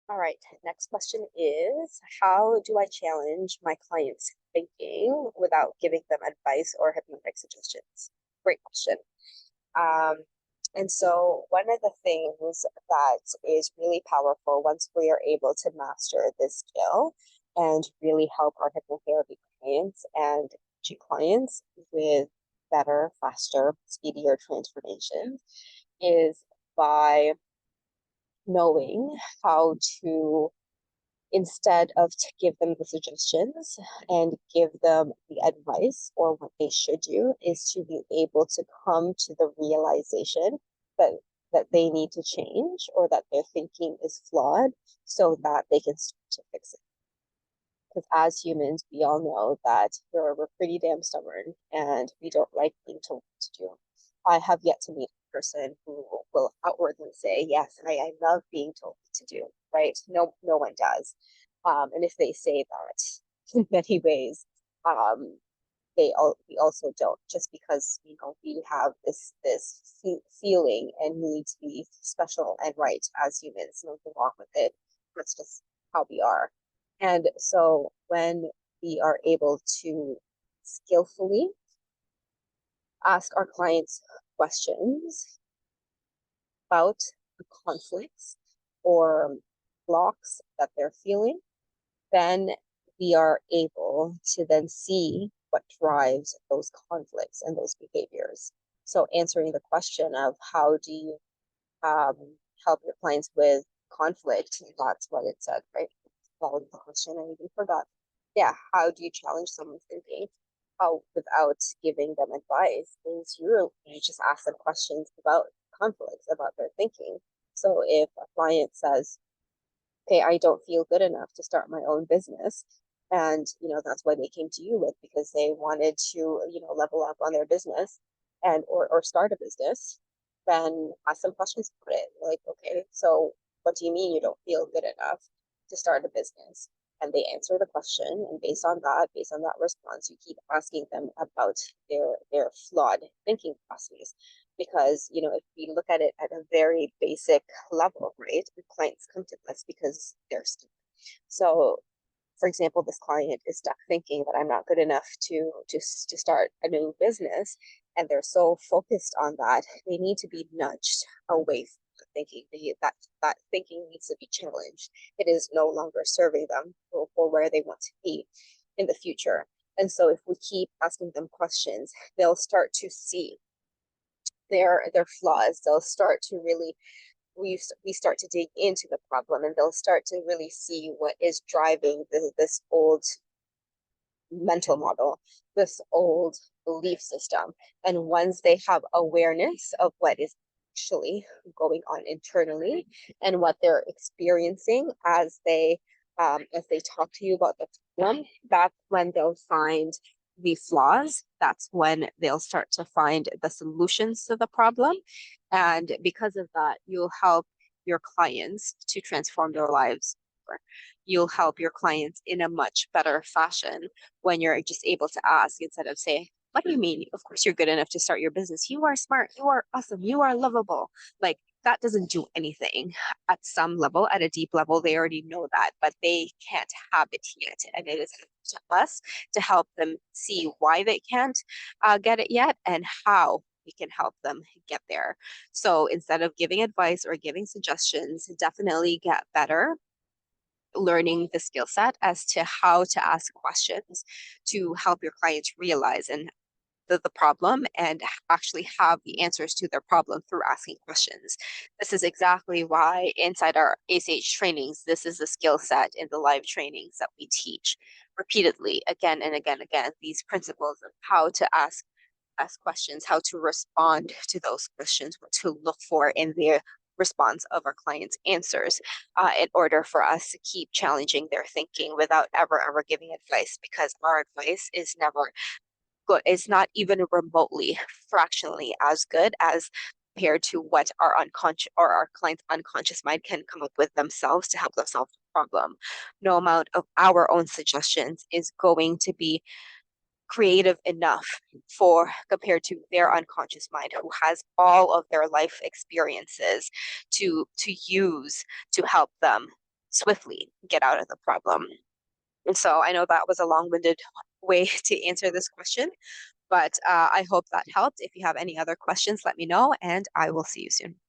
All right, next question is, how do I challenge my clients' thinking without giving them advice or hypnotic suggestions? Great question. Um, and so one of the things that is really powerful once we are able to master this skill and really help our hypnotherapy clients and clients with better, faster, speedier transformations is by knowing how to, instead of to give them the suggestions and give them the advice or what they should do, is to be able to come to the realization that they need to change or that their thinking is flawed so that they can start to fix it. Because as humans, we all know that we're pretty damn stubborn and we don't like being told what to do. I have yet to meet a person who will outwardly say, yes, I love being told what to do, right? No one does. And if they say that in many ways, um, we also don't, just because we have this feeling and need to be special and right as humans. Nothing wrong with it. That's just how we are. And so when we are able to skillfully ask our clients questions about the conflicts or blocks that they're feeling, then we are able to then see what drives those conflicts and those behaviors. So answering the question of how do you um, help your clients with conflict, that's what it said, right? That was the question. I even forgot. Yeah, how do you challenge someone's thinking? How, without giving them advice, is you just ask them questions about conflicts, about their thinking. So if a client says, okay, I don't feel good enough to start my own business. And, that's why they came to you with, because they wanted to, level up on their business and, or start a business. Then ask some questions about it. Like, okay, so what do you mean you don't feel good enough to start a business? And they answer the question. And based on that response, you keep asking them about their flawed thinking processes, because if we look at it at a very basic level, right, the clients come to us because they're stupid. So for example, this client is stuck thinking that I'm not good enough to start a new business, and they're so focused on that they need to be nudged away from thinking. That thinking needs to be challenged. It is no longer serving them for where they want to be in the future. And so if we keep asking them questions, they'll start to see their flaws. They'll start to really, we start to dig into the problem, and they'll start to really see what is driving this old mental model, this old belief system. And once they have awareness of what is actually going on internally and what they're experiencing as they talk to you about the problem, that's when they'll find the flaws. That's when they'll start to find the solutions to the problem. And because of that, you'll help your clients to transform their lives. You'll help your clients in a much better fashion when you're just able to ask instead of say, what do you mean? Of course you're good enough to start your business. You are smart. You are awesome. You are lovable. Like, that doesn't do anything. At some level, at a deep level, they already know that, but they can't have it yet. And it is up to us to help them see why they can't get it yet and how we can help them get there. So instead of giving advice or giving suggestions, definitely get better learning the skill set as to how to ask questions to help your clients realize and the problem and actually have the answers to their problem through asking questions. This is exactly why inside our ACH trainings, this is the skill set in the live trainings that we teach repeatedly, again and again, these principles of how to ask questions, how to respond to those questions, what to look for in their response of our clients' answers in order for us to keep challenging their thinking without ever giving advice, because our advice is never good. It's not even remotely fractionally as good as compared to what our unconscious or our client's unconscious mind can come up with themselves to help them solve the problem. No amount of our own suggestions is going to be creative enough for compared to their unconscious mind, who has all of their life experiences to use to help them swiftly get out of the problem. And so I know that was a long-winded way to answer this question, but I hope that helped. If you have any other questions, let me know, and I will see you soon.